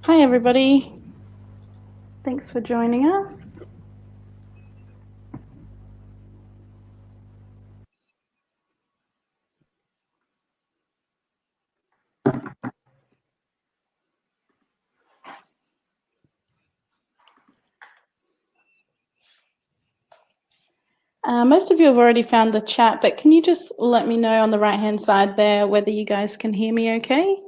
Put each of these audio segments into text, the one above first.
Hi everybody, thanks for joining us. Most of you have already found the chat, but can you just let me know on the right hand side there whether you guys can hear me okay?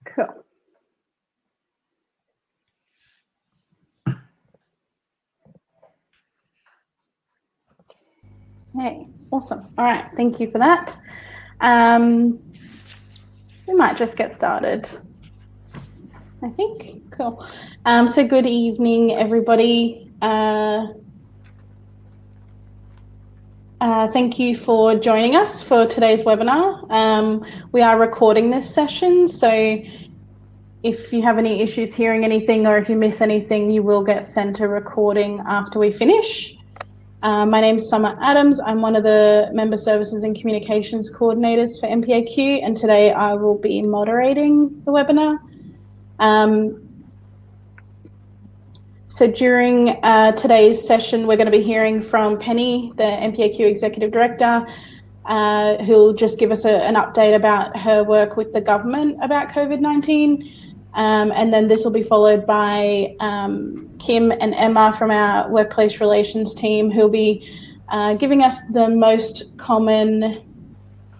Cool. Hey, awesome. All right, thank you for that. We might just get started, I think. Cool. So good evening, everybody. Thank you for joining us for today's webinar. We are recording this session, so if you have any issues hearing anything or if you miss anything, you will get sent a recording after we finish. My name's Summer Adams. I'm one of the Member Services and Communications Coordinators for MPAQ, and today I will be moderating the webinar. So during today's session, we're going to be hearing from Penny, the MPAQ Executive Director, who'll just give us an update about her work with the government about COVID-19. And then this will be followed by Kim and Emma from our workplace relations team, who'll be giving us the most common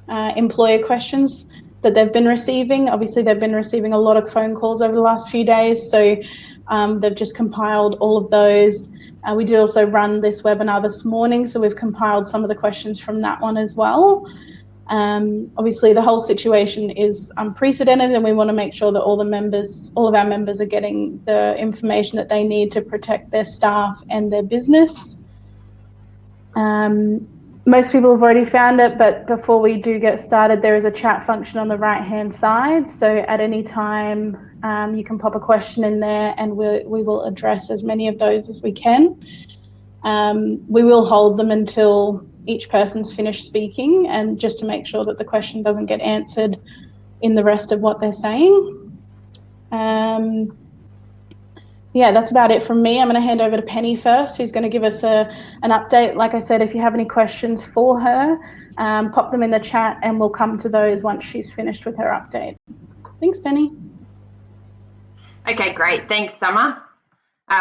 employer questions that they've been receiving. Obviously, they've been receiving a lot of phone calls over the last few days, so they've just compiled all of those. We did also run this webinar this morning, so we've compiled some of the questions from that one as well. Obviously, the whole situation is unprecedented, and we want to make sure that all of our members are getting the information that they need to protect their staff and their business. Most people have already found it, but before we do get started, there is a chat function on the right-hand side. So at any time, you can pop a question in there and we will address as many of those as we can. We will hold them until each person's finished speaking, and just to make sure that the question doesn't get answered in the rest of what they're saying. Yeah, that's about it from me. I'm going to hand over to Penny first, who's going to give us an update. Like I said, if you have any questions for her, pop them in the chat and we'll come to those once she's finished with her update. Thanks, Penny. Okay, great. Thanks, Summer.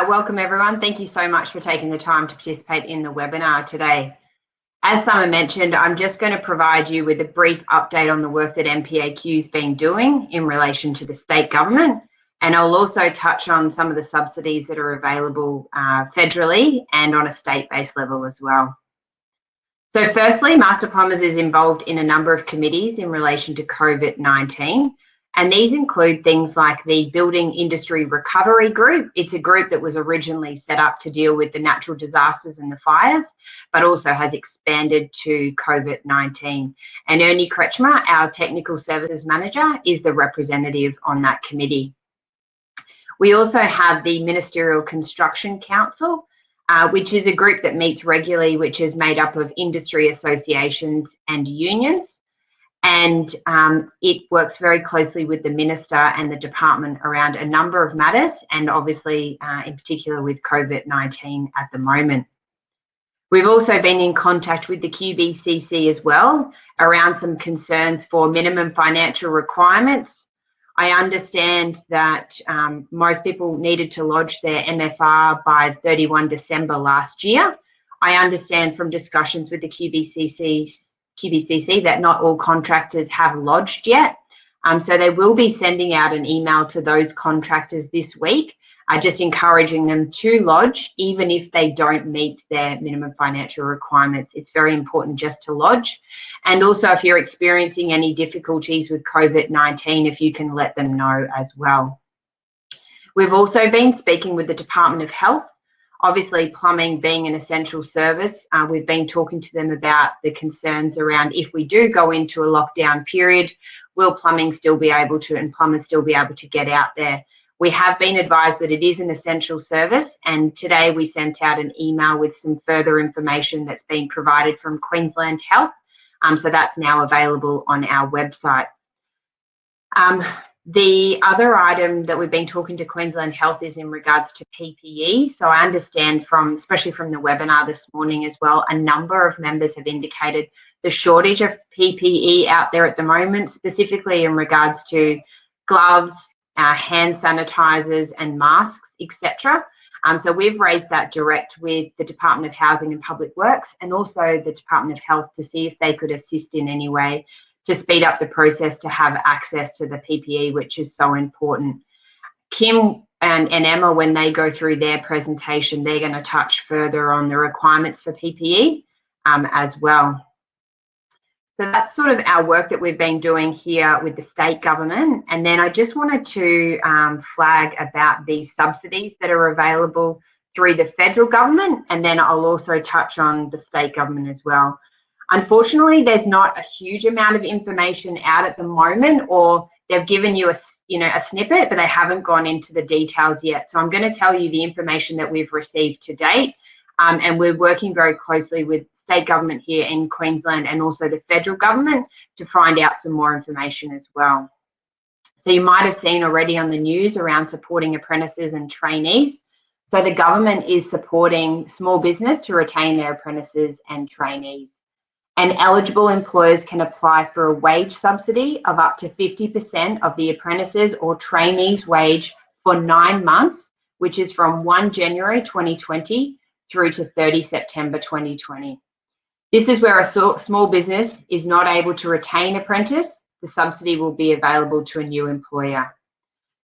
Welcome, everyone. Thank you so much for taking the time to participate in the webinar today. As Summer mentioned, I'm just going to provide you with a brief update on the work that MPAQ's been doing in relation to the state government. And I'll also touch on some of the subsidies that are available federally and on a state-based level as well. So firstly, Master Plumbers is involved in a number of committees in relation to COVID-19. And these include things like the Building Industry Recovery Group. It's a group that was originally set up to deal with the natural disasters and the fires, but also has expanded to COVID-19. And Ernie Kretschmer, our Technical Services Manager, is the representative on that committee. We also have the Ministerial Construction Council, which is a group that meets regularly, which is made up of industry associations and unions. And it works very closely with the Minister and the Department around a number of matters, and obviously in particular with COVID-19 at the moment. We've also been in contact with the QBCC as well around some concerns for minimum financial requirements. I understand that most people needed to lodge their MFR by 31 December last year. I understand from discussions with the QBCC that not all contractors have lodged yet. So they will be sending out an email to those contractors this week, just encouraging them to lodge, even if they don't meet their minimum financial requirements. It's very important just to lodge. And also, if you're experiencing any difficulties with COVID-19, if you can let them know as well. We've also been speaking with the Department of Health Obviously, plumbing being an essential service, we've been talking to them about the concerns around if we do go into a lockdown period, will plumbing still be able to, and plumbers still be able to get out there? We have been advised that it is an essential service, and today we sent out an email with some further information that's been provided from Queensland Health. So that's now available on our website. The other item that we've been talking to Queensland Health is in regards to PPE. So I understand from, especially from the webinar this morning as well, a number of members have indicated the shortage of PPE out there at the moment, specifically in regards to gloves, hand sanitizers and masks, etc. So we've raised that direct with the Department of Housing and Public Works and also the Department of Health to see if they could assist in any way to speed up the process to have access to the PPE, which is so important. Kim and Emma, when they go through their presentation, they're going to touch further on the requirements for PPE as well. So that's sort of our work that we've been doing here with the state government. And then I just wanted to flag about the subsidies that are available through the federal government, and then I'll also touch on the state government as well. Unfortunately, there's not a huge amount of information out at the moment, or they've given you a snippet, but they haven't gone into the details yet. So I'm going to tell you the information that we've received to date, and we're working very closely with state government here in Queensland and also the federal government to find out some more information as well. So you might have seen already on the news around supporting apprentices and trainees. So the government is supporting small business to retain their apprentices and trainees. And eligible employers can apply for a wage subsidy of up to 50% of the apprentices or trainees' wage for 9 months, which is from 1 January 2020 through to 30 September 2020. This is where a small business is not able to retain apprentice. The subsidy will be available to a new employer.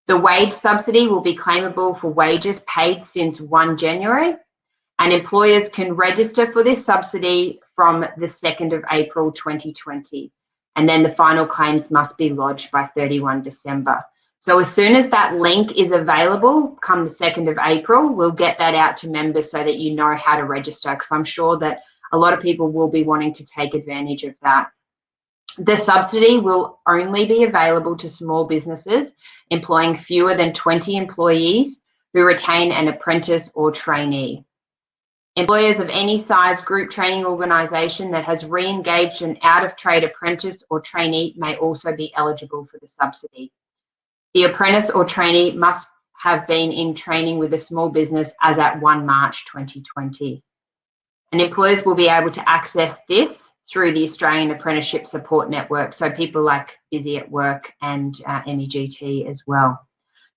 The wage subsidy will be claimable for wages paid since 1 January, and employers can register for this subsidy from the 2nd of April 2020. And then the final claims must be lodged by 31 December. So as soon as that link is available, come the 2nd of April, we'll get that out to members so that you know how to register, because I'm sure that a lot of people will be wanting to take advantage of that. The subsidy will only be available to small businesses employing fewer than 20 employees who retain an apprentice or trainee. Employers of any size group training organisation that has re-engaged an out-of-trade apprentice or trainee may also be eligible for the subsidy. The apprentice or trainee must have been in training with a small business as at 1 March 2020. And employers will be able to access this through the Australian Apprenticeship Support Network, so people like Busy at Work and MEGT as well.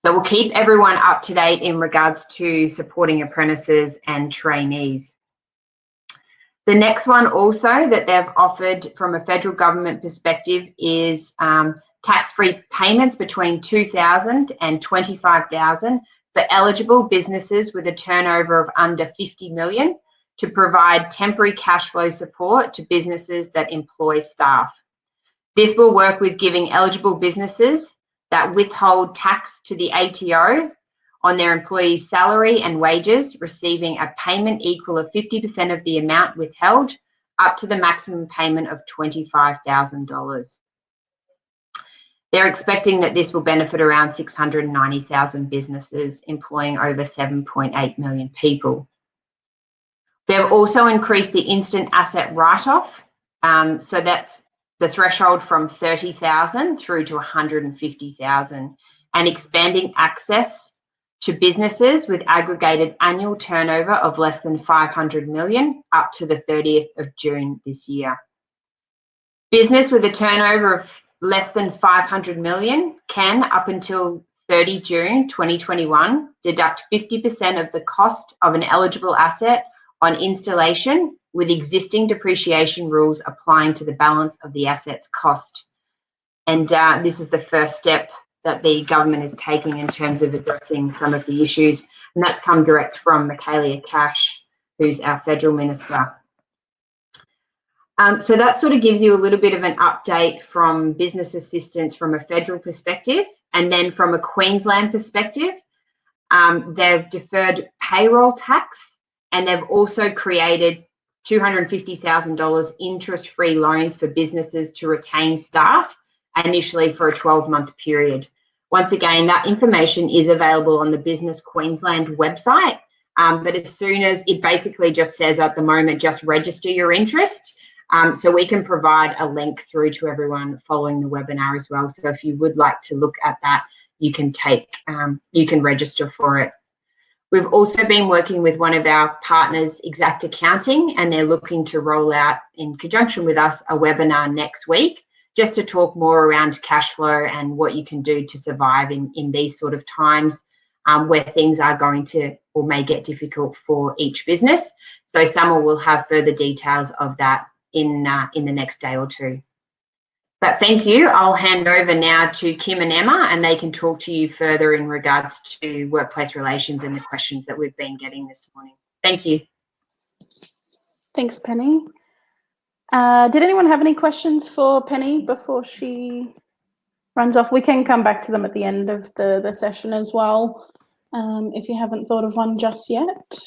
So we'll keep everyone up to date in regards to supporting apprentices and trainees. The next one also that they've offered from a federal government perspective is tax-free payments between $2,000 and $25,000 for eligible businesses with a turnover of under 50 million to provide temporary cash flow support to businesses that employ staff. This will work with giving eligible businesses that withhold tax to the ATO on their employees' salary and wages, receiving a payment equal of 50% of the amount withheld, up to the maximum payment of $25,000. They're expecting that this will benefit around 690,000 businesses employing over 7.8 million people. They've also increased the instant asset write-off, so that's the threshold from 30,000 through to 150,000, and expanding access to businesses with aggregated annual turnover of less than 500 million up to the 30th of June this year. Business with a turnover of less than 500 million can, up until 30 June 2021, deduct 50% of the cost of an eligible asset on installation, with existing depreciation rules applying to the balance of the asset's cost. And this is the first step that the government is taking in terms of addressing some of the issues. And that's come direct from Michaelia Cash, who's our federal minister. So that sort of gives you a little bit of an update from business assistance from a federal perspective. And then from a Queensland perspective, they've deferred payroll tax And they've also created $250,000 interest-free loans for businesses to retain staff, initially for a 12-month period. Once again, that information is available on the Business Queensland website, but as soon as it basically just says at the moment, just register your interest. So we can provide a link through to everyone following the webinar as well. So if you would like to look at that, you can register for it. We've also been working with one of our partners, Exact Accounting, and they're looking to roll out, in conjunction with us, a webinar next week, just to talk more around cash flow and what you can do to survive in these sort of times where things are going to or may get difficult for each business. So Summer will have further details of that in the next day or two. But thank you. I'll hand over now to Kim and Emma, and they can talk to you further in regards to workplace relations and the questions that we've been getting this morning. Thank you. Thanks, Penny. Did anyone have any questions for Penny before she runs off? We can come back to them at the end of the session as well, if you haven't thought of one just yet.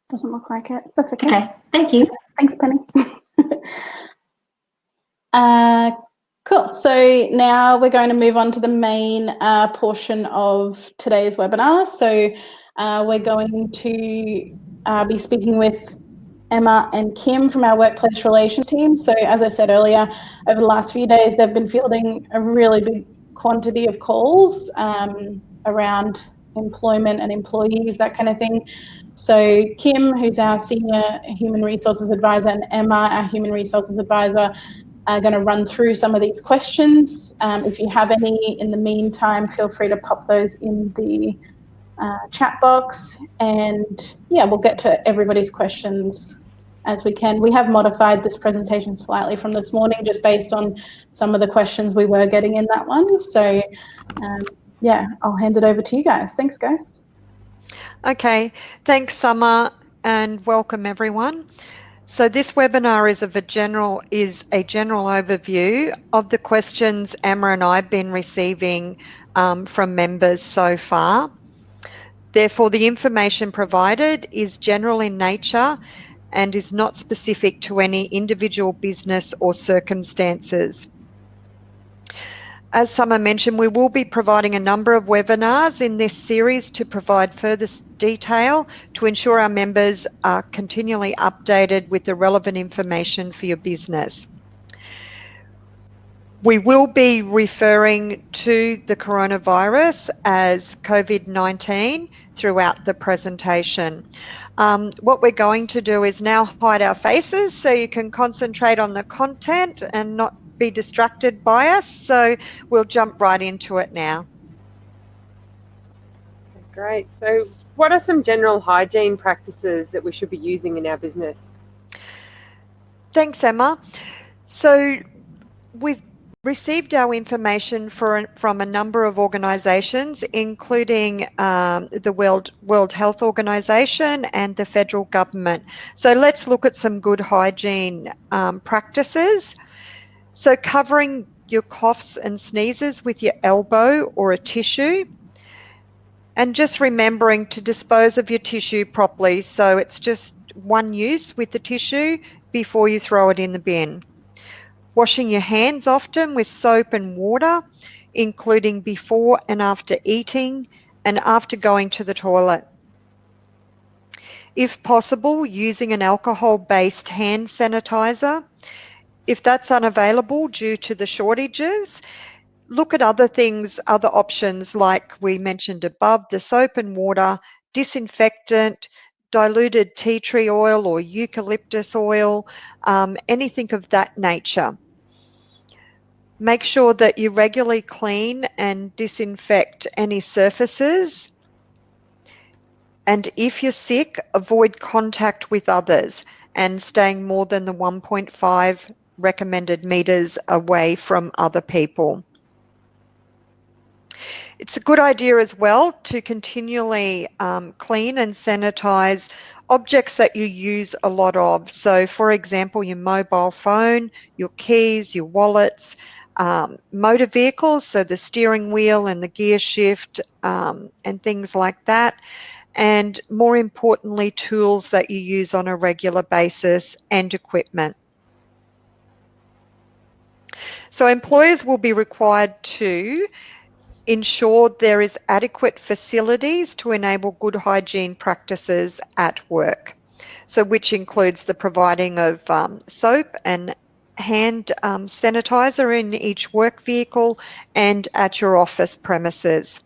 Doesn't look like it. That's okay. Okay, thank you. Thanks, Penny. Cool. So now we're going to move on to the main portion of today's webinar. So we're going to be speaking with Emma and Kim from our workplace relations team. So as I said earlier, over the last few days, they've been fielding a really big quantity of calls around employment and employees, that kind of thing. So Kim, who's our Senior Human Resources Advisor, and Emma, our Human Resources Advisor, are going to run through some of these questions. If you have any in the meantime, feel free to pop those in the chat box. And yeah, we'll get to everybody's questions as we can. We have modified this presentation slightly from this morning, just based on some of the questions we were getting in that one. So yeah, I'll hand it over to you guys. Thanks, guys. Okay, thanks Summer, and welcome everyone. So this webinar is a general overview of the questions Emma and I have been receiving from members so far. Therefore, the information provided is general in nature and is not specific to any individual business or circumstances. As Summer mentioned, we will be providing a number of webinars in this series to provide further detail to ensure our members are continually updated with the relevant information for your business. We will be referring to the coronavirus as COVID-19 throughout the presentation. What we're going to do is now hide our faces so you can concentrate on the content and not be distracted by us. So we'll jump right into it now. Okay, great. So what are some general hygiene practices that we should be using in our business? Thanks, Emma. So we've received our information from a number of organisations, including the World Health Organization and the federal government. So let's look at some good hygiene practices. So covering your coughs and sneezes with your elbow or a tissue, and just remembering to dispose of your tissue properly. So it's just one use with the tissue before you throw it in the bin. Washing your hands often with soap and water, including before and after eating and after going to the toilet. If possible, using an alcohol-based hand sanitizer. If that's unavailable due to the shortages, look at other things, other options like we mentioned above, the soap and water, disinfectant, diluted tea tree oil or eucalyptus oil, anything of that nature. Make sure that you regularly clean and disinfect any surfaces. And if you're sick, avoid contact with others and staying more than the 1.5 recommended meters away from other people. It's a good idea as well to continually clean and sanitize objects that you use a lot of. So for example, your mobile phone, your keys, your wallets, motor vehicles, so the steering wheel and the gear shift and things like that. And more importantly, tools that you use on a regular basis and equipment. So employers will be required to ensure there is adequate facilities to enable good hygiene practices at work. So which includes the providing of soap and hand sanitizer in each work vehicle and at your office premises.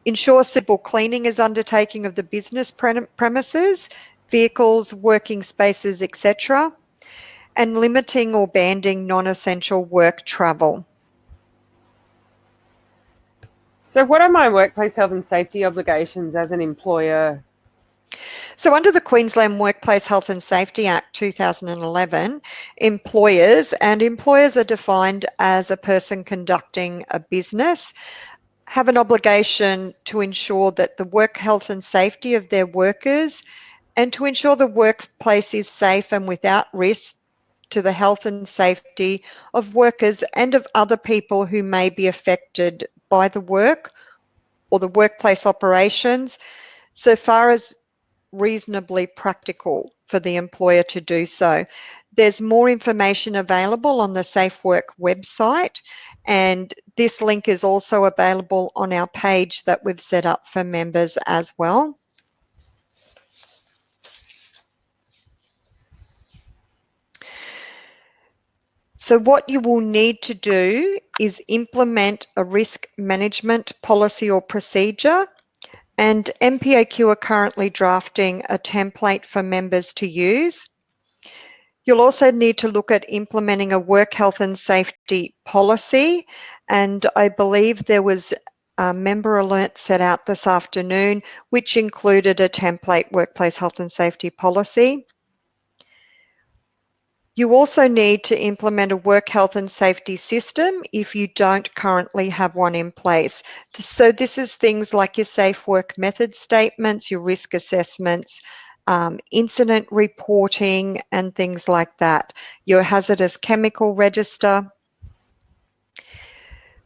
Ensure suitable cleaning is undertaken of the business premises, vehicles, working spaces, etc., and limiting or banning non-essential work travel. So what are my workplace health and safety obligations as an employer? So under the Queensland Workplace Health and Safety Act 2011, employers are defined as a person conducting a business, have an obligation to ensure that the work health and safety of their workers and to ensure the workplace is safe and without risk to the health and safety of workers and of other people who may be affected by the work or the workplace operations, so far as reasonably practical for the employer to do so. There's more information available on the Safe Work website, and this link is also available on our page that we've set up for members as well. So what you will need to do is implement a risk management policy or procedure, and MPAQ are currently drafting a template for members to use. You'll also need to look at implementing a work health and safety policy, and I believe there was a member alert set out this afternoon which included a template workplace health and safety policy. You also need to implement a work health and safety system if you don't currently have one in place. So this is things like your safe work method statements, your risk assessments, incident reporting and things like that, your hazardous chemical register.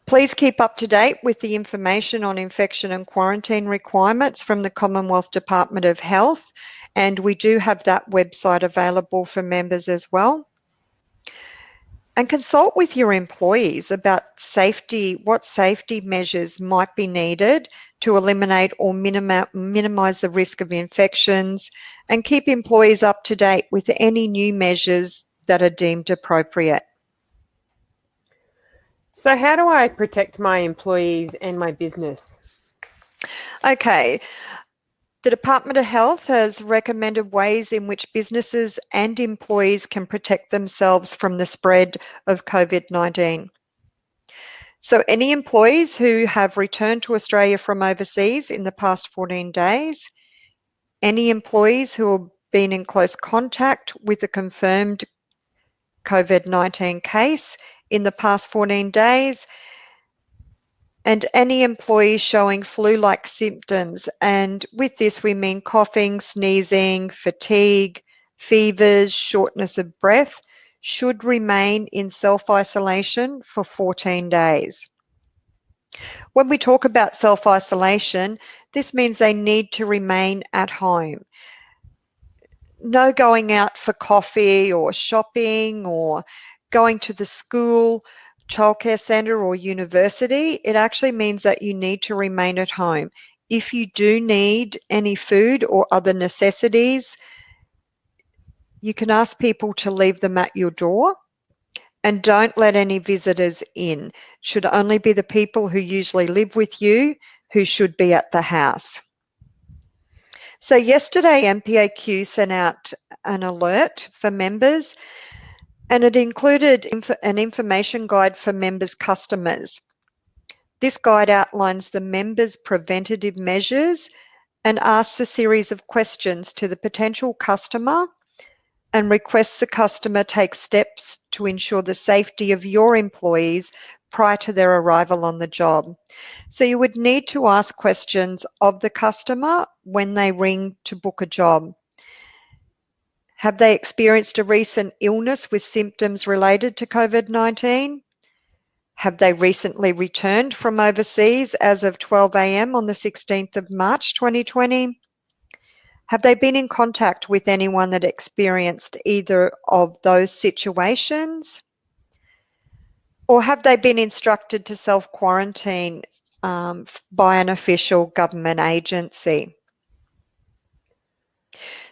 Please keep up to date with the information on infection and quarantine requirements from the Commonwealth Department of Health, and we do have that website available for members as well. And consult with your employees about safety, what safety measures might be needed to eliminate or minimize the risk of infections, and keep employees up to date with any new measures that are deemed appropriate. So how do I protect my employees and my business? Okay. The Department of Health has recommended ways in which businesses and employees can protect themselves from the spread of COVID-19. So any employees who have returned to Australia from overseas in the past 14 days, any employees who have been in close contact with a confirmed COVID-19 case in the past 14 days, and any employee showing flu-like symptoms. And with this, we mean coughing, sneezing, fatigue, fevers, shortness of breath, should remain in self-isolation for 14 days. When we talk about self-isolation, this means they need to remain at home. No going out for coffee or shopping or going to the school, childcare centre or university. It actually means that you need to remain at home. If you do need any food or other necessities, you can ask people to leave them at your door, and don't let any visitors in. It should only be the people who usually live with you who should be at the house. So yesterday, MPAQ sent out an alert for members, and it included an information guide for members' customers. This guide outlines the members' preventative measures and asks a series of questions to the potential customer and requests the customer take steps to ensure the safety of your employees prior to their arrival on the job. So you would need to ask questions of the customer when they ring to book a job. Have they experienced a recent illness with symptoms related to COVID-19? Have they recently returned from overseas as of 12 a.m. on the 16th of March 2020? Have they been in contact with anyone that experienced either of those situations? Or have they been instructed to self-quarantine by an official government agency?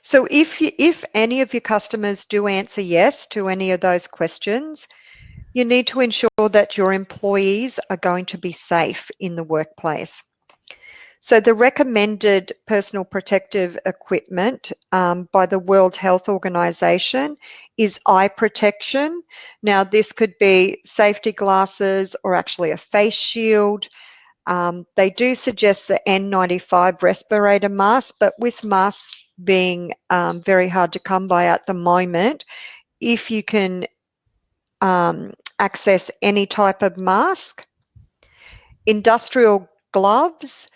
So if any of your customers do answer yes to any of those questions, you need to ensure that your employees are going to be safe in the workplace. So the recommended personal protective equipment by the World Health Organization is eye protection. Now, this could be safety glasses or actually a face shield. They do suggest the N95 respirator mask, but with masks being very hard to come by at the moment, if you can access any type of mask, industrial gloves,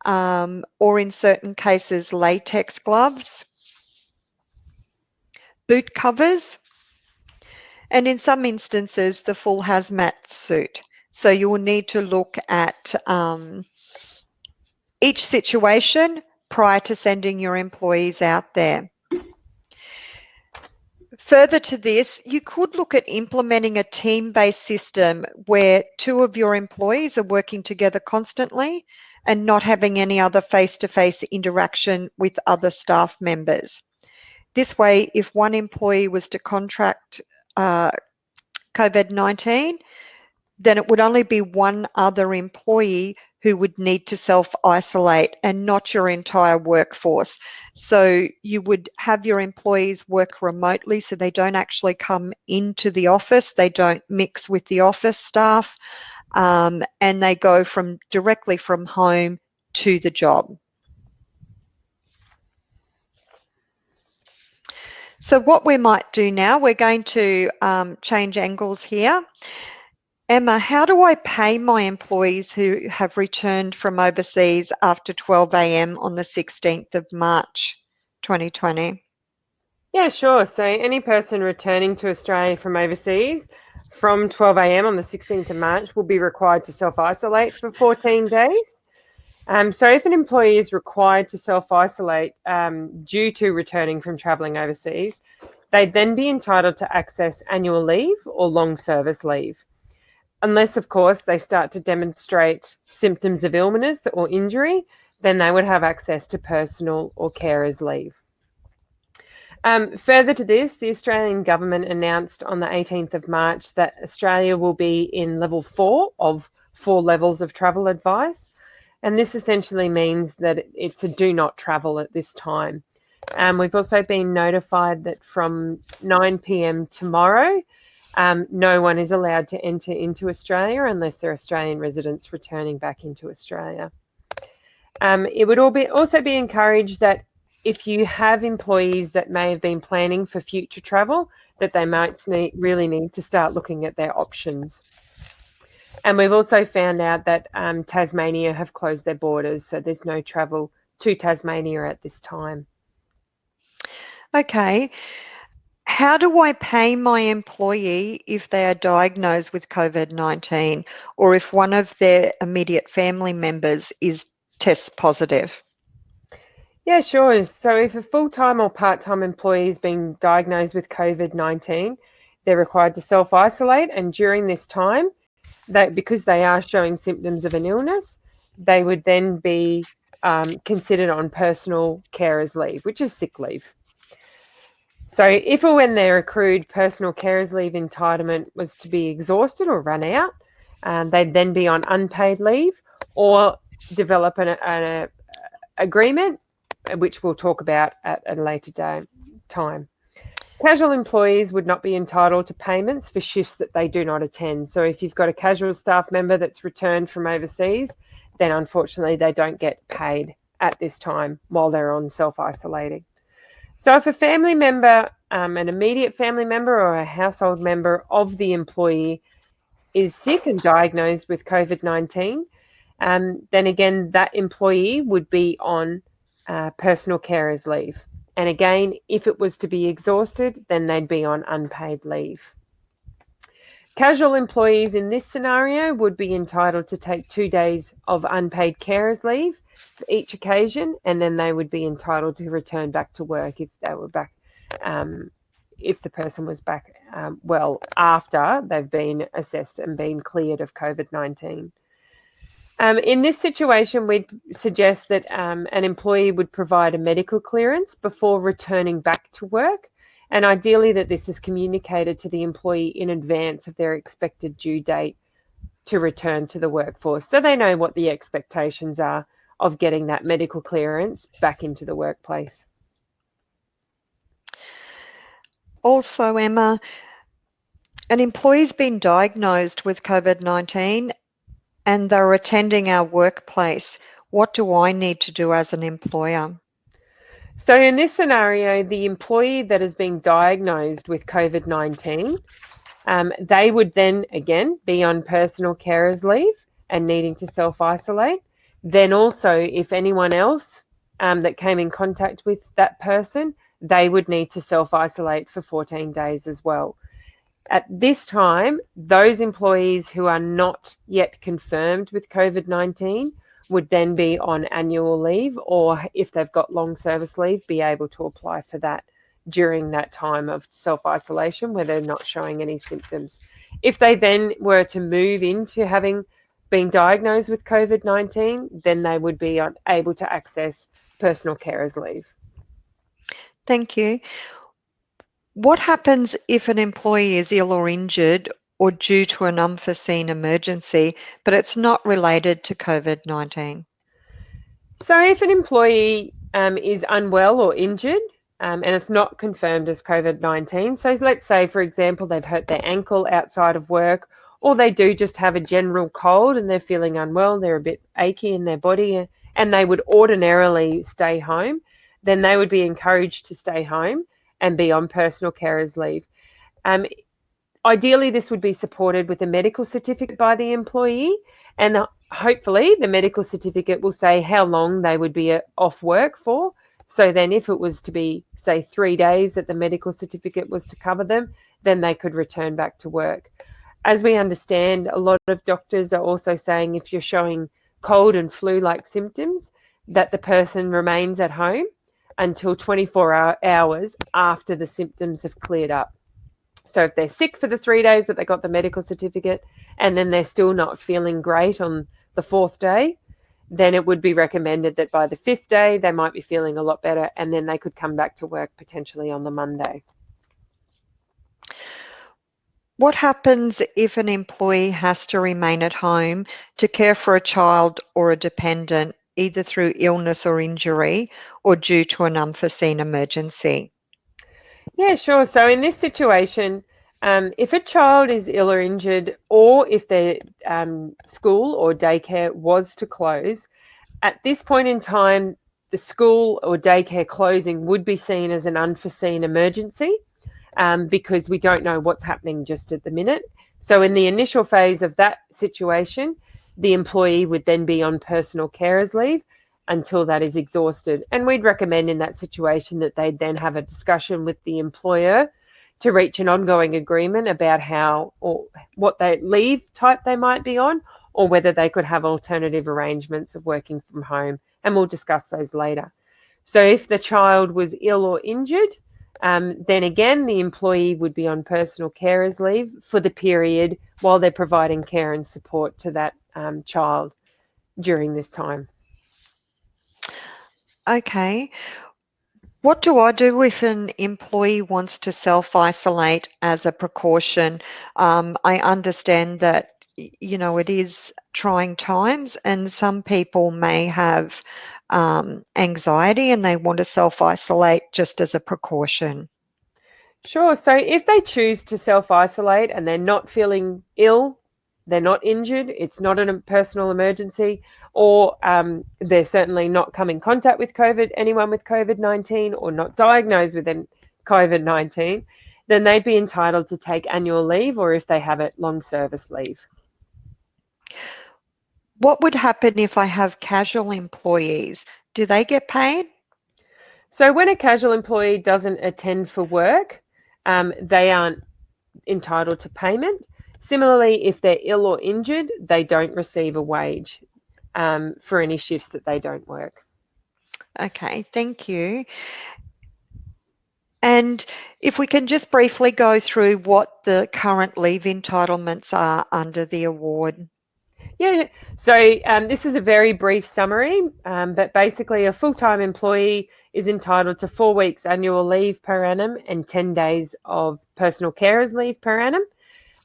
or in certain cases, latex gloves, boot covers, and in some instances, the full hazmat suit. So you will need to look at each situation prior to sending your employees out there. Further to this, you could look at implementing a team-based system where two of your employees are working together constantly and not having any other face-to-face interaction with other staff members. This way, if one employee was to contract COVID-19, then it would only be one other employee who would need to self-isolate and not your entire workforce. So you would have your employees work remotely so they don't actually come into the office, they don't mix with the office staff, and they go directly from home to the job. So what we might do now, we're going to change angles here. Emma, how do I pay my employees who have returned from overseas after 12 a.m. on the 16th of March 2020? Yeah, sure. So any person returning to Australia from overseas from 12 a.m. on the 16th of March will be required to self-isolate for 14 days. So if an employee is required to self-isolate due to returning from travelling overseas, they'd then be entitled to access annual leave or long service leave. Unless, of course, they start to demonstrate symptoms of illness or injury, then they would have access to personal or carers leave. Further to this, the Australian government announced on the 18th of March that Australia will be in level 4 of 4 levels of travel advice. And this essentially means that it's a do not travel at this time. We've also been notified that from 9 p.m. tomorrow, no one is allowed to enter into Australia unless they're Australian residents returning back into Australia. It would also be encouraged that if you have employees that may have been planning for future travel, that they might really need to start looking at their options. And we've also found out that Tasmania have closed their borders, so there's no travel to Tasmania at this time. Okay. How do I pay my employee if they are diagnosed with COVID-19 or if one of their immediate family members is test positive? Yeah, sure. So if a full-time or part-time employee has been diagnosed with COVID-19, they're required to self-isolate, and during this time, because they are showing symptoms of an illness, they would then be considered on personal carers leave, which is sick leave. So if or when their accrued personal carers leave entitlement was to be exhausted or run out, they'd then be on unpaid leave or develop an agreement, which we'll talk about at a later time. Casual employees would not be entitled to payments for shifts that they do not attend. So if you've got a casual staff member that's returned from overseas, then unfortunately they don't get paid at this time while they're on self-isolating. So if a family member, an immediate family member or a household member of the employee is sick and diagnosed with COVID-19, then again, that employee would be on personal carers leave. And again, if it was to be exhausted, then they'd be on unpaid leave. Casual employees in this scenario would be entitled to take 2 days of unpaid carers leave for each occasion, and then they would be entitled to return back to work if they were back, if the person was back well after they've been assessed and been cleared of COVID-19. In this situation, we'd suggest that an employee would provide a medical clearance before returning back to work, and ideally that this is communicated to the employee in advance of their expected due date to return to the workforce, so they know what the expectations are of getting that medical clearance back into the workplace. Also, Emma, an employee's been diagnosed with COVID-19 and they're attending our workplace. What do I need to do as an employer? So in this scenario, the employee that has been diagnosed with COVID-19, they would then again be on personal carers leave and needing to self-isolate. Then also, if anyone else that came in contact with that person, they would need to self-isolate for 14 days as well. At this time, those employees who are not yet confirmed with COVID-19 would then be on annual leave, or if they've got long service leave, be able to apply for that during that time of self-isolation where they're not showing any symptoms. If they then were to move into having been diagnosed with COVID-19, then they would be able to access personal carers leave. Thank you. What happens if an employee is ill or injured or due to an unforeseen emergency, but it's not related to COVID-19? So if an employee is unwell or injured, and it's not confirmed as COVID-19, so let's say, for example, they've hurt their ankle outside of work, or they do just have a general cold and they're feeling unwell, they're a bit achy in their body, and they would ordinarily stay home, then they would be encouraged to stay home and be on personal carers leave. Ideally, this would be supported with a medical certificate by the employee, and hopefully the medical certificate will say how long they would be off work for. So then if it was to be, say, 3 days that the medical certificate was to cover them, then they could return back to work. As we understand, a lot of doctors are also saying if you're showing cold and flu-like symptoms, that the person remains at home until 24 hours after the symptoms have cleared up. So if they're sick for the 3 days that they got the medical certificate and then they're still not feeling great on the 4th day, then it would be recommended that by the 5th day they might be feeling a lot better, and then they could come back to work potentially on the Monday. What happens if an employee has to remain at home to care for a child or a dependent, either through illness or injury or due to an unforeseen emergency? Yeah, sure. So in this situation, if a child is ill or injured, or if their school or daycare was to close, at this point in time, the school or daycare closing would be seen as an unforeseen emergency because we don't know what's happening just at the minute. So in the initial phase of that situation, the employee would then be on personal carers leave until that is exhausted. And we'd recommend in that situation that they'd then have a discussion with the employer to reach an ongoing agreement about how or what leave type they might be on, or whether they could have alternative arrangements of working from home. And we'll discuss those later. So if the child was ill or injured, then again, the employee would be on personal carers leave for the period while they're providing care and support to that child during this time. Okay. What do I do if an employee wants to self-isolate as a precaution? I understand that, you know, it is trying times and some people may have anxiety and they want to self-isolate just as a precaution. Sure. So if they choose to self-isolate and they're not feeling ill, they're not injured, it's not a personal emergency, or they're certainly not come in contact with anyone with COVID-19 or not diagnosed with COVID-19, then they'd be entitled to take annual leave, or if they have it, long service leave. What would happen if I have casual employees? Do they get paid? So when a casual employee doesn't attend for work, they aren't entitled to payment. Similarly, if they're ill or injured, they don't receive a wage for any shifts that they don't work. Okay, thank you. And if we can just briefly go through what the current leave entitlements are under the award. Yeah, so this is a very brief summary, but basically a full-time employee is entitled to 4 weeks annual leave per annum and 10 days of personal carers leave per annum.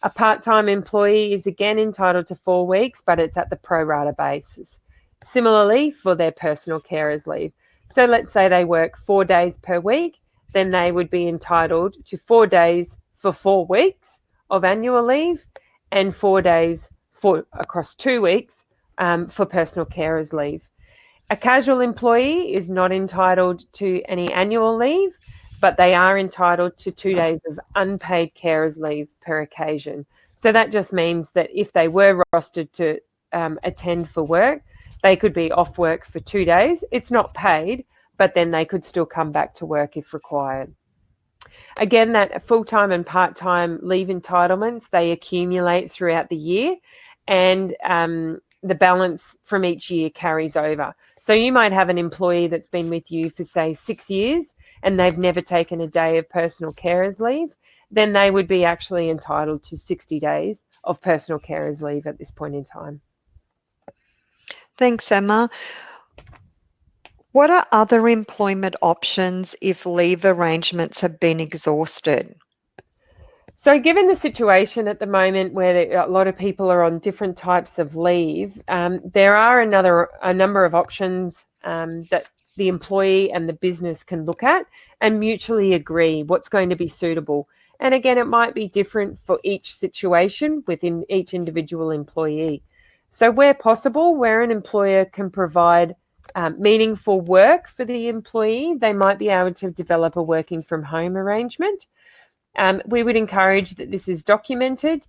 A part-time employee is again entitled to 4 weeks, but it's at the pro rata basis. Similarly, for their personal carers leave. So let's say they work 4 days per week, then they would be entitled to 4 days for 4 weeks of annual leave and 4 days across 2 weeks for personal carers leave. A casual employee is not entitled to any annual leave, but they are entitled to 2 days of unpaid carers leave per occasion. So that just means that if they were rostered to attend for work, they could be off work for 2 days. It's not paid, but then they could still come back to work if required. Again, that full-time and part-time leave entitlements, they accumulate throughout the year, and the balance from each year carries over. So you might have an employee that's been with you for, say, 6 years, and they've never taken a day of personal carers leave, then they would be actually entitled to 60 days of personal carers leave at this point in time. Thanks, Emma. What are other employment options if leave arrangements have been exhausted? So given the situation at the moment where a lot of people are on different types of leave, there are a number of options that the employee and the business can look at and mutually agree what's going to be suitable. And again, it might be different for each situation within each individual employee. So where possible, where an employer can provide meaningful work for the employee, they might be able to develop a working from home arrangement. We would encourage that this is documented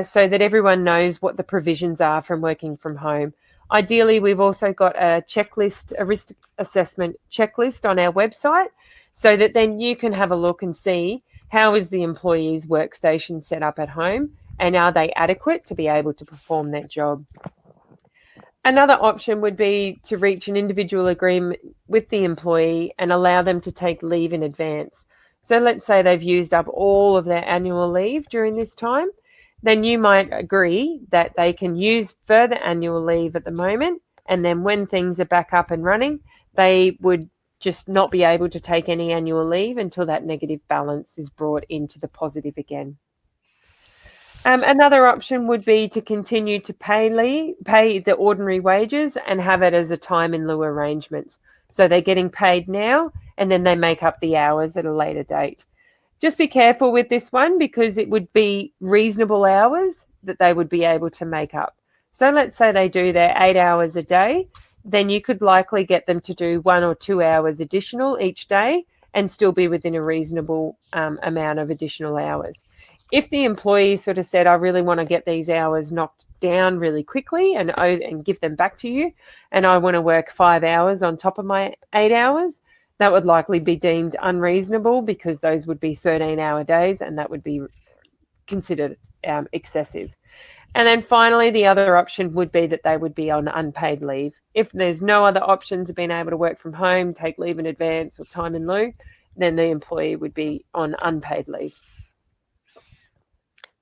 so that everyone knows what the provisions are from working from home. Ideally, we've also got a checklist, a risk assessment checklist on our website, so that then you can have a look and see how is the employee's workstation set up at home and are they adequate to be able to perform that job. Another option would be to reach an individual agreement with the employee and allow them to take leave in advance. So let's say they've used up all of their annual leave during this time, then you might agree that they can use further annual leave at the moment, and then when things are back up and running, they would just not be able to take any annual leave until that negative balance is brought into the positive again. Another option would be to continue to pay the ordinary wages and have it as a time in lieu arrangement. So they're getting paid now and then they make up the hours at a later date. Just be careful with this one because it would be reasonable hours that they would be able to make up. So let's say they do their 8 hours a day, then you could likely get them to do 1 or 2 hours additional each day and still be within a reasonable amount of additional hours. If the employee sort of said, I really want to get these hours knocked down really quickly and give them back to you, and I want to work 5 hours on top of my 8 hours, that would likely be deemed unreasonable because those would be 13-hour days and that would be considered excessive. And then finally, the other option would be that they would be on unpaid leave. If there's no other options of being able to work from home, take leave in advance or time in lieu, then the employee would be on unpaid leave.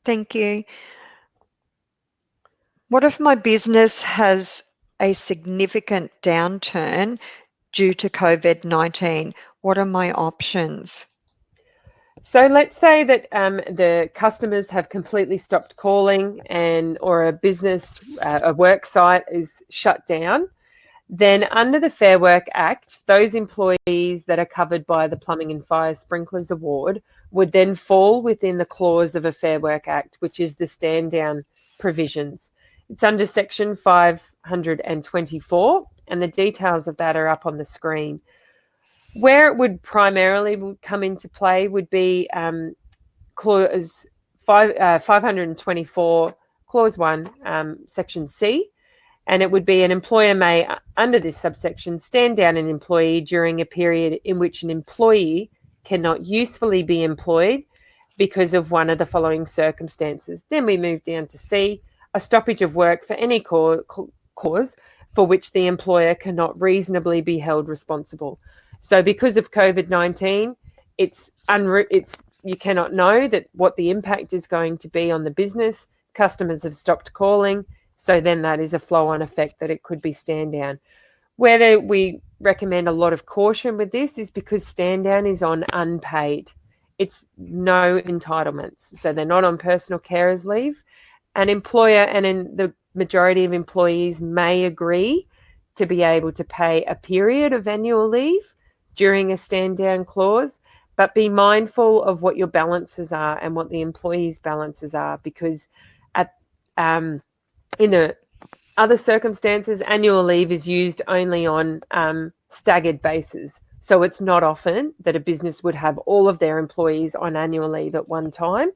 Thank you. What if my business has a significant downturn due to COVID-19? What are my options? So let's say that the customers have completely stopped calling or a business, a work site is shut down. Then under the Fair Work Act, those employees that are covered by the Plumbing and Fire Sprinklers Award would then fall within the clause of a Fair Work Act, which is the stand down provisions. It's under section 524 and the details of that are up on the screen. Where it would primarily come into play would be clause 524, clause 1, section C. And it would be an employer may, under this subsection, stand down an employee during a period in which an employee cannot usefully be employed because of one of the following circumstances. Then we move down to C, a stoppage of work for any cause for which the employer cannot reasonably be held responsible. So because of COVID-19, you cannot know that what the impact is going to be on the business. Customers have stopped calling. So then that is a flow-on effect that it could be stand down. Whether we recommend a lot of caution with this is because stand down is on unpaid. It's no entitlements. So they're not on personal carers leave. An employer and in the majority of employees may agree to be able to pay a period of annual leave during a stand down clause, but be mindful of what your balances are and what the employee's balances are, because in the other circumstances, annual leave is used only on staggered basis. So it's not often that a business would have all of their employees on annual leave at one time.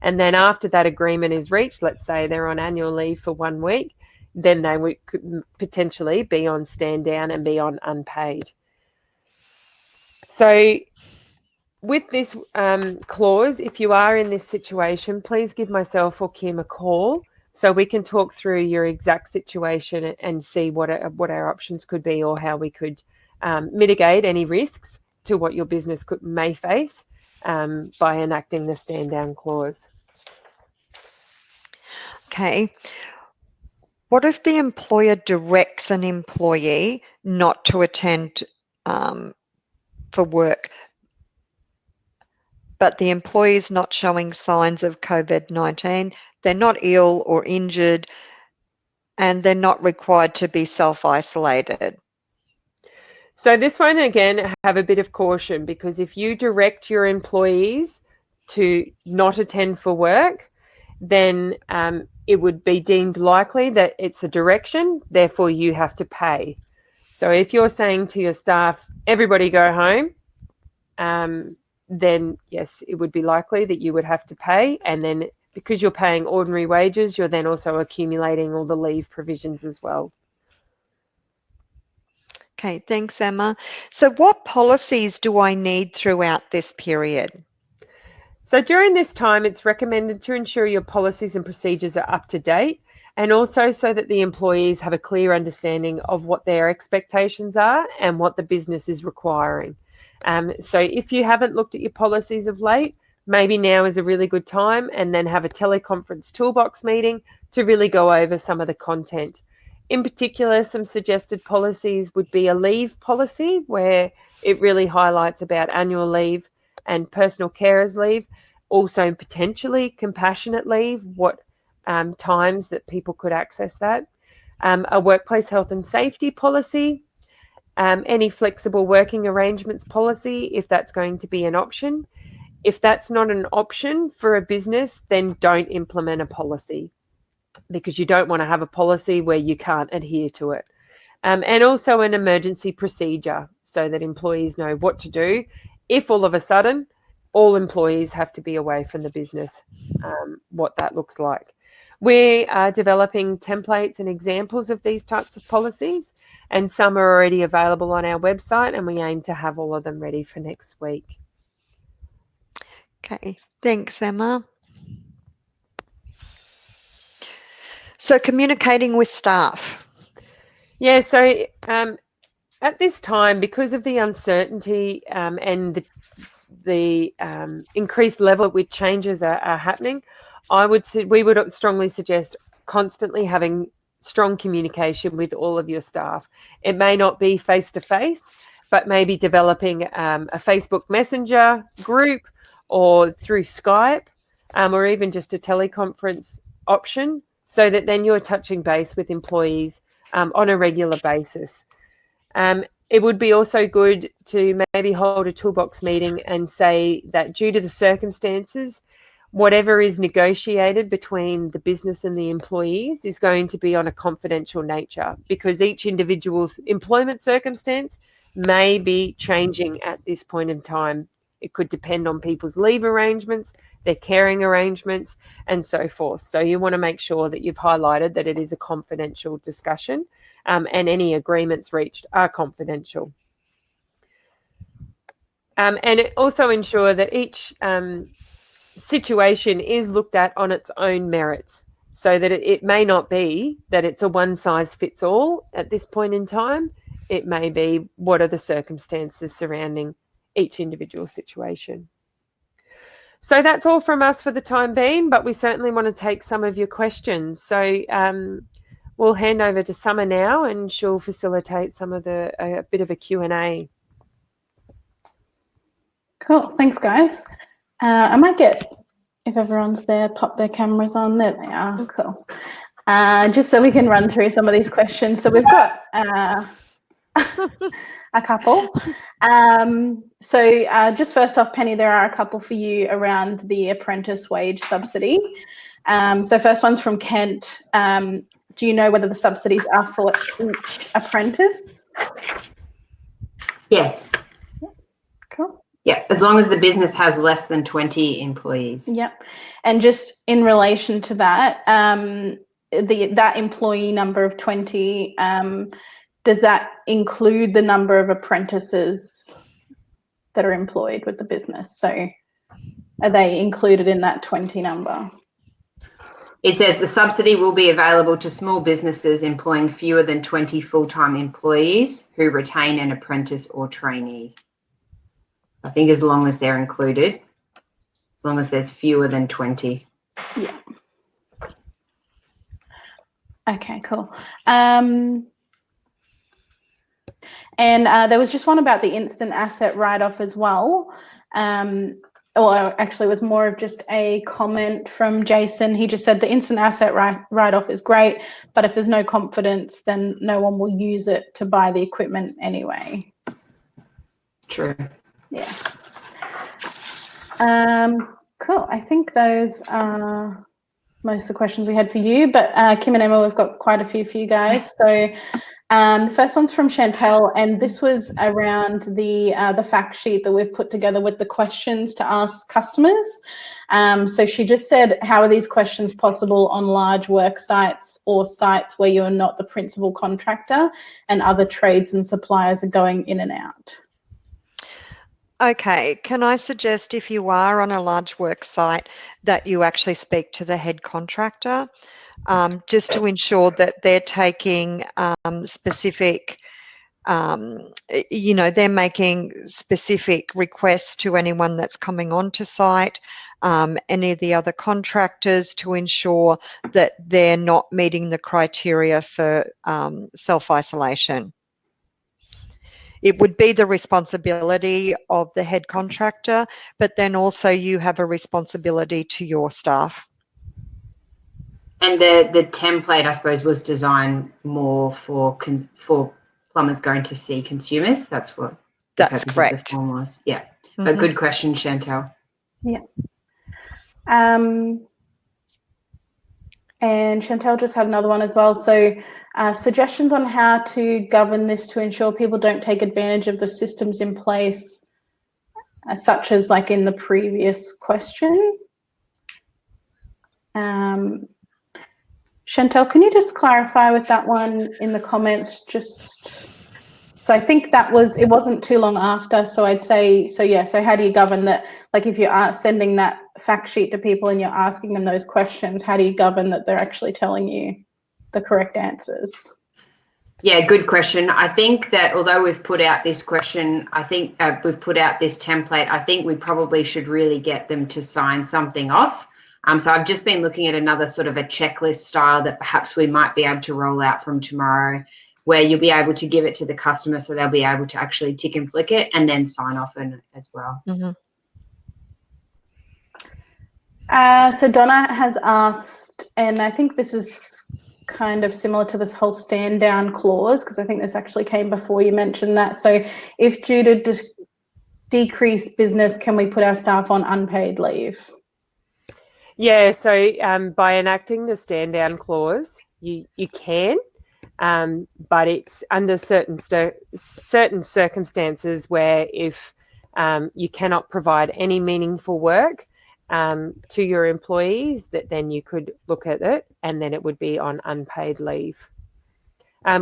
And then after that agreement is reached, let's say they're on annual leave for 1 week, then they could potentially be on stand down and be on unpaid. So with this clause, if you are in this situation, please give myself or Kim a call so we can talk through your exact situation and see what our options could be, or how we could mitigate any risks to what your business may face by enacting the stand down clause. Okay. What if the employer directs an employee not to attend for work, but the employee is not showing signs of COVID-19, they're not ill or injured, and they're not required to be self-isolated? So this one, again, have a bit of caution, because if you direct your employees to not attend for work, then it would be deemed likely that it's a direction, therefore you have to pay. So if you're saying to your staff, everybody go home, then yes, it would be likely that you would have to pay. And then because you're paying ordinary wages, you're then also accumulating all the leave provisions as well. Okay, thanks, Emma. So what policies do I need throughout this period? So during this time, it's recommended to ensure your policies and procedures are up to date, and also so that the employees have a clear understanding of what their expectations are and what the business is requiring. So if you haven't looked at your policies of late, maybe now is a really good time, and then have a teleconference toolbox meeting to really go over some of the content. In particular, some suggested policies would be a leave policy, where it really highlights about annual leave and personal carers leave, also potentially compassionate leave, what times that people could access that, a workplace health and safety policy, any flexible working arrangements policy, if that's going to be an option. If that's not an option for a business, then don't implement a policy, because you don't want to have a policy where you can't adhere to it. And also an emergency procedure, so that employees know what to do if all of a sudden all employees have to be away from the business, what that looks like. We are developing templates and examples of these types of policies, and some are already available on our website, and we aim to have all of them ready for next week. Okay, thanks, Emma. So communicating with staff. Yeah, so at this time, because of the uncertainty and the increased level at which changes are happening, we would strongly suggest constantly having strong communication with all of your staff. It may not be face-to-face, but maybe developing a Facebook Messenger group, or through Skype, or even just a teleconference option, so that then you're touching base with employees on a regular basis. It would be also good to maybe hold a toolbox meeting and say that due to the circumstances, whatever is negotiated between the business and the employees is going to be on a confidential nature, because each individual's employment circumstance may be changing at this point in time. It could depend on people's leave arrangements. their caring arrangements, and so forth. So you want to make sure that you've highlighted that it is a confidential discussion, and any agreements reached are confidential. And it also ensure that each situation is looked at on its own merits, so that it may not be that it's a one-size-fits-all at this point in time. It may be what are the circumstances surrounding each individual situation. So that's all from us for the time being, but we certainly want to take some of your questions. So we'll hand over to Summer now, and she'll facilitate some of a bit of a Q&A. Cool, thanks guys. I might get, if everyone's there, pop their cameras on. There they are, cool. Just so we can run through some of these questions. So we've got a couple. Just first off, Penny, there are a couple for you around the apprentice wage subsidy. So first one's from Kent. Do you know whether the subsidies are for each apprentice? Yes. Cool. Yeah, as long as the business has less than 20 employees. Yep. And just in relation to that, that employee number of 20, does that include the number of apprentices that are employed with the business? So are they included in that 20 number? It says the subsidy will be available to small businesses employing fewer than 20 full-time employees who retain an apprentice or trainee. I think as long as they're included, as long as there's fewer than 20. Yeah. Okay, cool. And there was just one about the instant asset write-off as well. Well, actually, it was more of just a comment from Jason. He just said the instant asset write-off is great, but if there's no confidence, then no one will use it to buy the equipment anyway. True. Yeah. Cool. I think those are most of the questions we had for you, but Kim and Emma, we've got quite a few for you guys. So the first one's from Chantel, and this was around the fact sheet that we've put together with the questions to ask customers. So she just said, how are these questions possible on large work sites or sites where you're not the principal contractor and other trades and suppliers are going in and out? Okay, can I suggest if you are on a large work site that you actually speak to the head contractor, just to ensure that they're taking specific, they're making specific requests to anyone that's coming onto site, any of the other contractors, to ensure that they're not meeting the criteria for self-isolation. It would be the responsibility of the head contractor, but then also you have a responsibility to your staff. And the template, I suppose, was designed more for plumbers going to see consumers. That's what That's correct. Of the form was. Yeah, but good question, Chantel. Yeah. And Chantel just had another one as well. So suggestions on how to govern this to ensure people don't take advantage of the systems in place, such as like in the previous question. Chantel, can you just clarify with that one in the comments? Just so I think that was, it wasn't too long after. So I'd say, so yeah, so how do you govern that? Like if you are sending that fact sheet to people and you're asking them those questions, how do you govern that they're actually telling you the correct answers? Yeah, good question. I think that although we've put out this question, I think we've put out this template, I think we probably should really get them to sign something off. So I've just been looking at another sort of a checklist style that perhaps we might be able to roll out from tomorrow, where you'll be able to give it to the customer so they'll be able to actually tick and flick it and then sign off on it as well. So Donna has asked, and I think this is kind of similar to this whole stand down clause, because I think this actually came before you mentioned that. So if due to decreased business, can we put our staff on unpaid leave? Yeah, so by enacting the stand down clause, you can, but it's under certain circumstances where if you cannot provide any meaningful work to your employees, that then you could look at it, and then it would be on unpaid leave.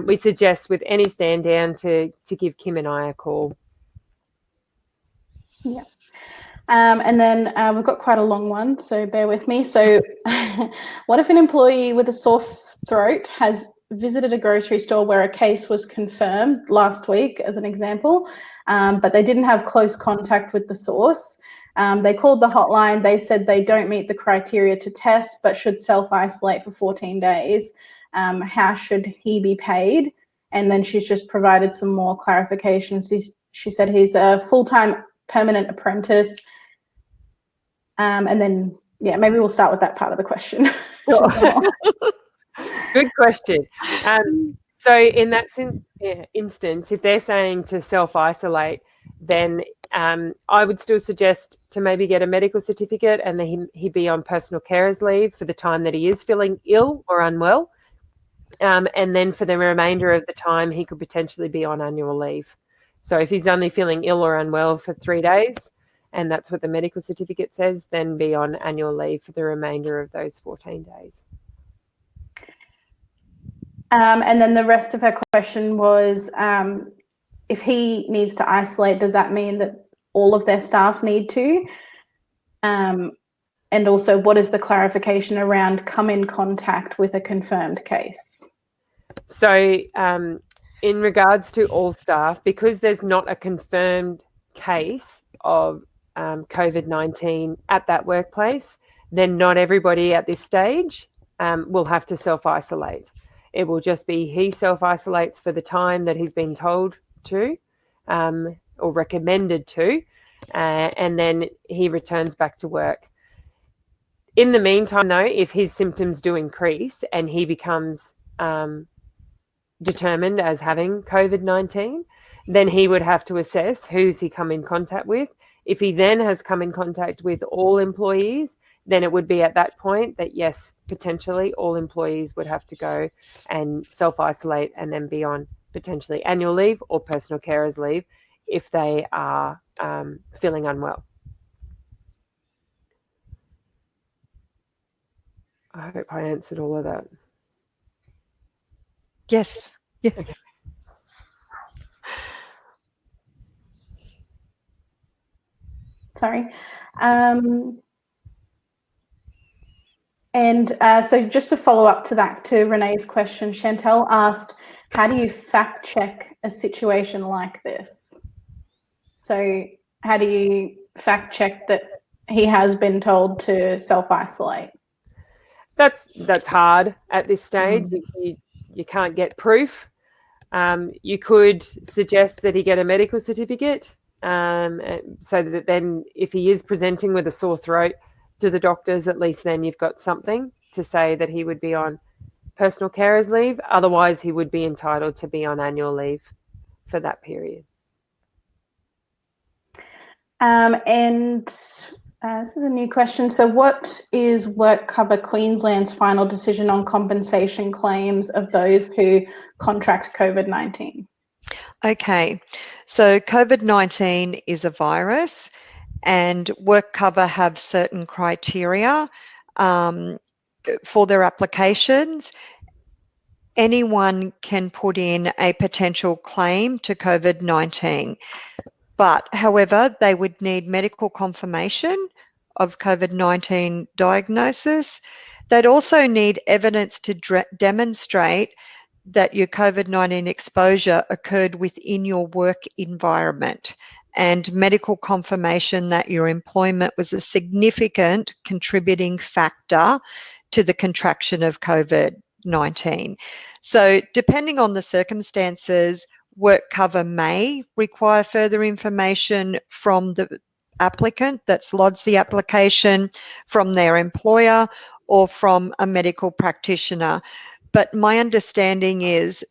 We suggest with any stand down to give Kim and I a call. Yeah. And then we've got quite a long one, so bear with me. So what if an employee with a sore throat has visited a grocery store where a case was confirmed last week, as an example, but they didn't have close contact with the source? They called the hotline. They said they don't meet the criteria to test, but should self-isolate for 14 days. How should he be paid? And then she's just provided some more clarifications. She said he's a full-time permanent apprentice. And then, yeah, maybe we'll start with that part of the question. Good question. So in that instance, if they're saying to self-isolate, then I would still suggest to maybe get a medical certificate, and then he be on personal carers leave for the time that he is feeling ill or unwell. And then for the remainder of the time, he could potentially be on annual leave. So if he's only feeling ill or unwell for 3 days, and that's what the medical certificate says, then be on annual leave for the remainder of those 14 days. And then the rest of her question was, if he needs to isolate, does that mean that all of their staff need to? And also, what is the clarification around come in contact with a confirmed case? So in regards to all staff, because there's not a confirmed case of COVID-19 at that workplace, then not everybody at this stage will have to self-isolate. It will just be he self-isolates for the time that he's been told to or recommended to, and then he returns back to work. In the meantime, though, if his symptoms do increase and he becomes determined as having COVID-19, then he would have to assess who's he come in contact with. If he then has come in contact with all employees, then it would be at that point that, yes, potentially all employees would have to go and self-isolate and then be on potentially annual leave or personal carers leave if they are feeling unwell. I hope I answered all of that. Yes. Yeah. Okay. Sorry. So just to follow up to that, to Renee's question, Chantel asked, how do you fact check a situation like this? So how do you fact check that he has been told to self-isolate? That's hard at this stage. You can't get proof. You could suggest that he get a medical certificate, so that then if he is presenting with a sore throat to the doctors, at least then you've got something to say that he would be on personal carers leave. Otherwise, he would be entitled to be on annual leave for that period. This is a new question. So what is WorkCover Queensland's final decision on compensation claims of those who contract COVID-19? Okay, so COVID-19 is a virus, and WorkCover have certain criteria for their applications. Anyone can put in a potential claim to COVID-19, but however, they would need medical confirmation of COVID-19 diagnosis. They'd also need evidence to demonstrate that your COVID-19 exposure occurred within your work environment, and medical confirmation that your employment was a significant contributing factor to the contraction of COVID-19. So depending on the circumstances, WorkCover may require further information from the applicant that's lodged the application, from their employer, or from a medical practitioner. But my understanding is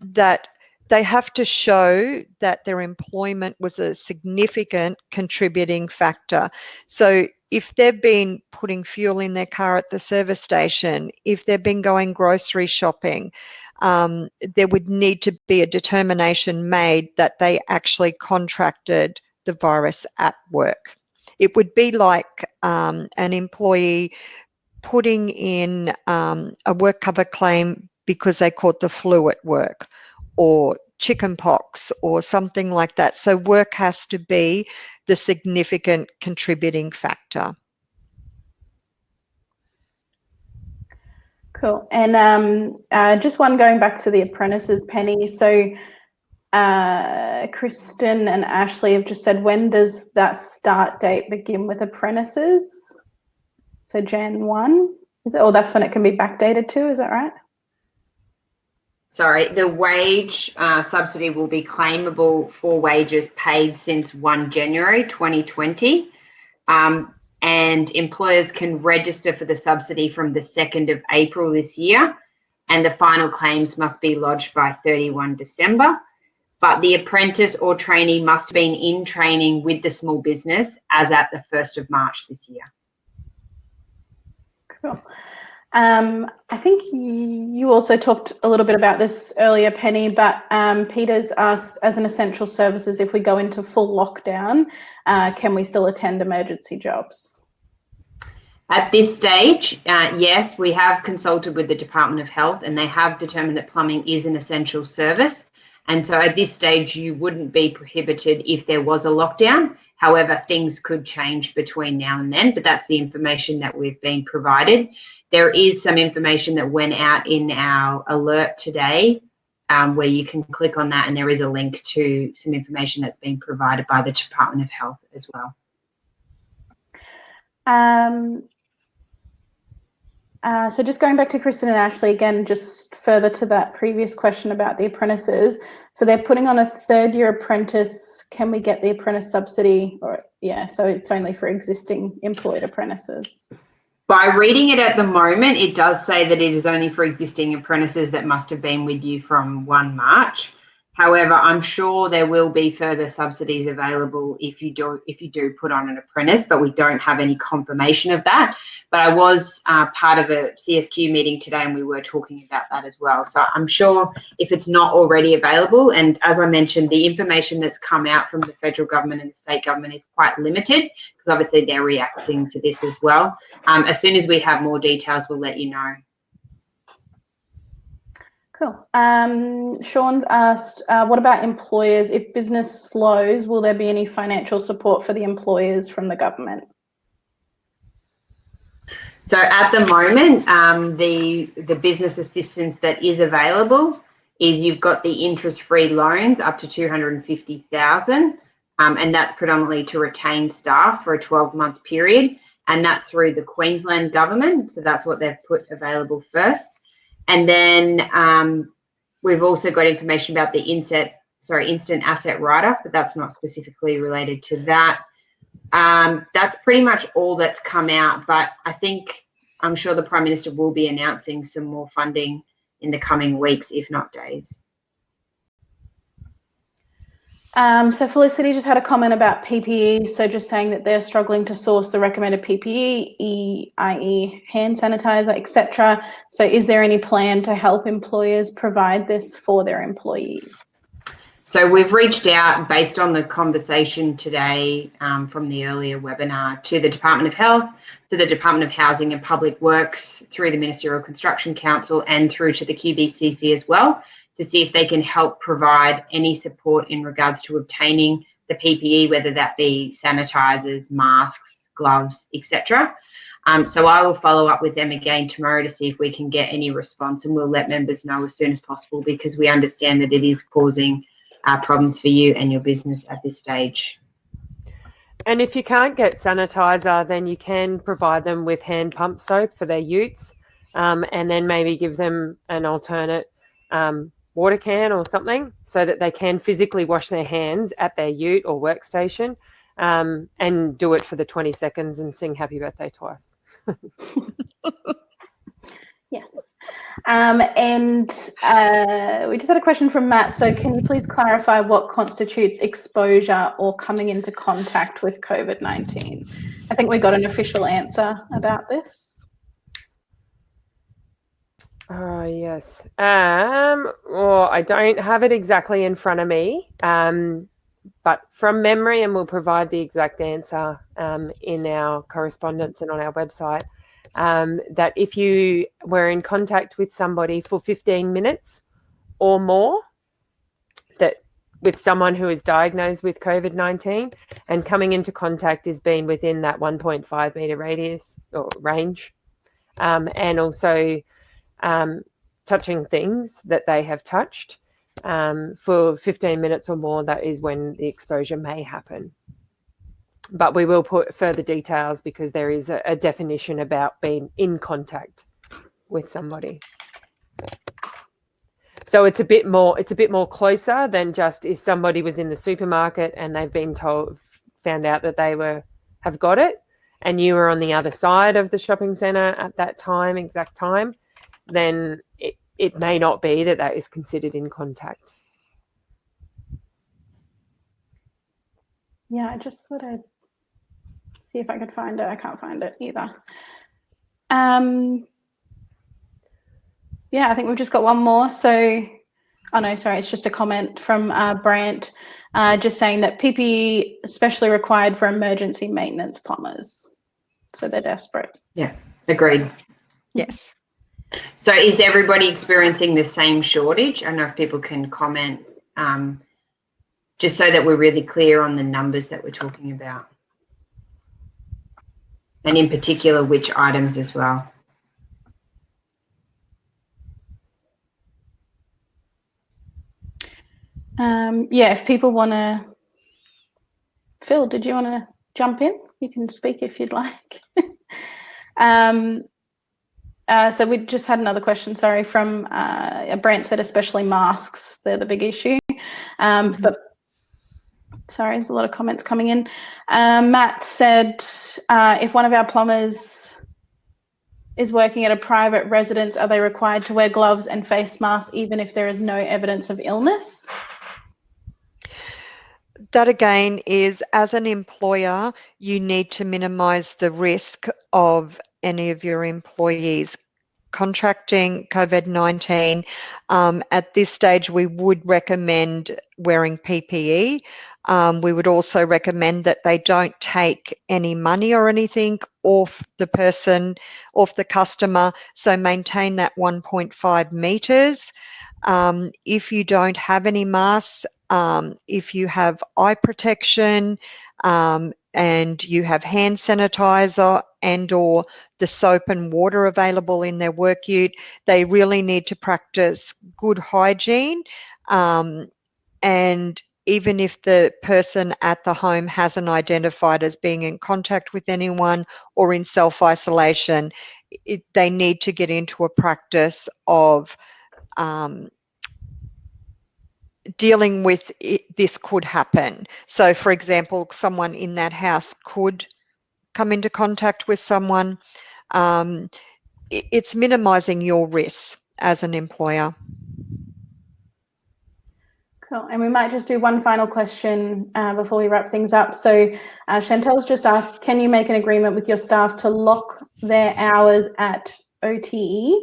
that they have to show that their employment was a significant contributing factor. So if they've been putting fuel in their car at the service station, if they've been going grocery shopping, there would need to be a determination made that they actually contracted the virus at work. It would be like an employee putting in a work cover claim because they caught the flu at work, or chicken pox or something like that. So work has to be the significant contributing factor. Cool. And just one going back to the apprentices, Penny. So Kristen and Ashley have just said, when does that start date begin with apprentices? So Jan 1? That's when it can be backdated to, is that right? Sorry, the wage subsidy will be claimable for wages paid since 1 January 2020. And employers can register for the subsidy from the 2nd of April this year, and the final claims must be lodged by 31 December. But the apprentice or trainee must have been in training with the small business as at the 1st of March this year. Cool. I think you also talked a little bit about this earlier, Penny, but Peter's asked, as an essential services, if we go into full lockdown, can we still attend emergency jobs? At this stage, yes, we have consulted with the Department of Health, and they have determined that plumbing is an essential service. And so at this stage, you wouldn't be prohibited if there was a lockdown. However, things could change between now and then, but that's the information that we've been provided. There is some information that went out in our alert today, where you can click on that, and there is a link to some information that's been provided by the Department of Health as well. So just going back to Kristen and Ashley again, just further to that previous question about the apprentices. So they're putting on a 3rd-year apprentice. Can we get the apprentice subsidy? Or so it's only for existing employed apprentices. By reading it at the moment, it does say that it is only for existing apprentices that must have been with you from 1 March. However, I'm sure there will be further subsidies available if you do put on an apprentice, but we don't have any confirmation of that. But I was part of a CSQ meeting today, and we were talking about that as well. So I'm sure if it's not already available, and as I mentioned, the information that's come out from the federal government and the state government is quite limited, because obviously they're reacting to this as well. As soon as we have more details, we'll let you know. Cool. Sean's asked, what about employers? If business slows, will there be any financial support for the employers from the government? So at the moment, the business assistance that is available is you've got the interest-free loans up to $250,000, and that's predominantly to retain staff for a 12-month period, and that's through the Queensland government. So that's what they've put available first. And then we've also got information about the instant asset write-off, but that's not specifically related to that. That's pretty much all that's come out, but I'm sure the Prime Minister will be announcing some more funding in the coming weeks, if not days. So Felicity just had a comment about PPE. So just saying that they're struggling to source the recommended PPE, i.e. hand sanitizer, etc. So is there any plan to help employers provide this for their employees? So we've reached out, based on the conversation today from the earlier webinar, to the Department of Health, to the Department of Housing and Public Works, through the Ministerial Construction Council, and through to the QBCC as well, to see if they can help provide any support in regards to obtaining the PPE, whether that be sanitizers, masks, gloves, etc. So I will follow up with them again tomorrow to see if we can get any response, and we'll let members know as soon as possible, because we understand that it is causing problems for you and your business at this stage. And if you can't get sanitizer, then you can provide them with hand pump soap for their utes, and then maybe give them an alternate water can or something, so that they can physically wash their hands at their ute or workstation, and do it for the 20 seconds and sing happy birthday twice. Yes. And we just had a question from Matt. So can you please clarify what constitutes exposure or coming into contact with COVID-19? I think we got an official answer about this. Oh, yes. Well, I don't have it exactly in front of me, but from memory, and we'll provide the exact answer in our correspondence and on our website, that if you were in contact with somebody for 15 minutes or more, that with someone who is diagnosed with COVID-19 and coming into contact is being within that 1.5 metre radius or range, and also touching things that they have touched for 15 minutes or more, that is when the exposure may happen. But we will put further details because there is a definition about being in contact with somebody. So it's a bit more closer than just if somebody was in the supermarket and they've been found out that they have got it, and you were on the other side of the shopping centre at that exact time, then it may not be that is considered in contact. Yeah, I just thought I'd see if I could find it. I can't find it either. Yeah, I think we've just got one more. So, oh no, sorry, it's just a comment from Brant, just saying that PPE especially required for emergency maintenance plumbers. So they're desperate. Yeah, agreed. Yes. So is everybody experiencing the same shortage? I don't know if people can comment, just so that we're really clear on the numbers that we're talking about. And in particular, which items as well. Yeah, if people want to, Phil, did you want to jump in? You can speak if you'd like. So we just had another question, sorry, from Brent said especially masks, they're the big issue. But sorry, there's a lot of comments coming in. Matt said if one of our plumbers is working at a private residence, are they required to wear gloves and face masks even if there is no evidence of illness? That again is, as an employer, you need to minimise the risk of any of your employees contracting COVID-19. At this stage, we would recommend wearing PPE. We would also recommend that they don't take any money or anything off the customer, so maintain that 1.5 metres. If you don't have any masks, if you have eye protection and you have hand sanitizer and or the soap and water available in their work ute, they really need to practice good hygiene. And even if the person at the home hasn't identified as being in contact with anyone or in self-isolation, they need to get into a practice of dealing with this could happen. So, for example, someone in that house could come into contact with someone. It's minimising your risks as an employer. Cool. And we might just do one final question before we wrap things up. So Chantel's just asked, can you make an agreement with your staff to lock their hours at OTE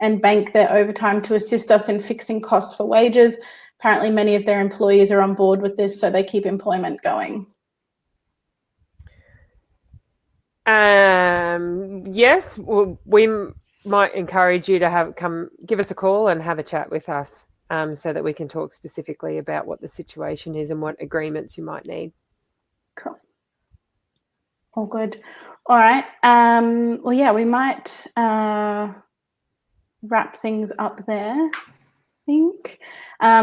and bank their overtime to assist us in fixing costs for wages? Apparently many of their employees are on board with this, so they keep employment going. Yes, well, we might encourage you to give us a call and have a chat with us, so that we can talk specifically about what the situation is and what agreements you might need. Cool. All good. All right. Well, yeah, we might wrap things up there, I think.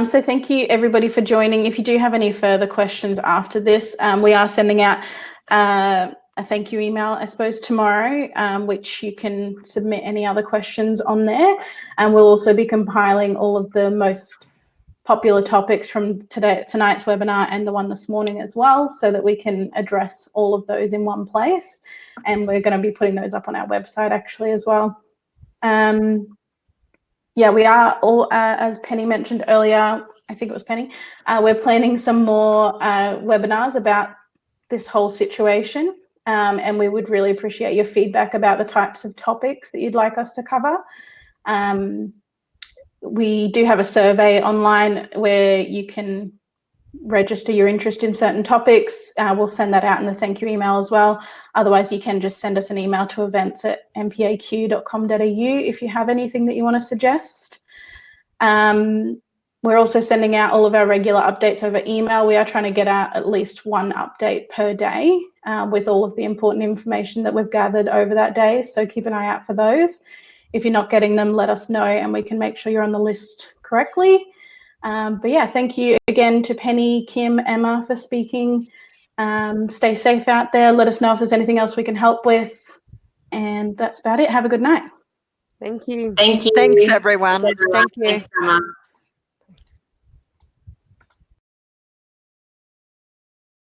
So thank you everybody for joining. If you do have any further questions after this, we are sending out a thank you email, I suppose, tomorrow, which you can submit any other questions on there. And we'll also be compiling all of the most popular topics from tonight's webinar and the one this morning as well, so that we can address all of those in one place. And we're going to be putting those up on our website actually as well. Yeah, we are all, as Penny mentioned earlier, I think it was Penny, we're planning some more webinars about this whole situation. And we would really appreciate your feedback about the types of topics that you'd like us to cover. We do have a survey online where you can register your interest in certain topics, we'll send that out in the thank you email as well. Otherwise, you can just send us an email to events@mpaq.com.au if you have anything that you want to suggest. We're also sending out all of our regular updates over email. We are trying to get out at least one update per day with all of the important information that we've gathered over that day. So keep an eye out for those. If you're not getting them, let us know and we can make sure you're on the list correctly. But yeah, thank you again to Penny, Kim, Emma for speaking. Stay safe out there. Let us know if there's anything else we can help with. And that's about it. Have a good night. Thank you. Thank you. Thanks, everyone. Thanks, Thank you. Thanks, Emma.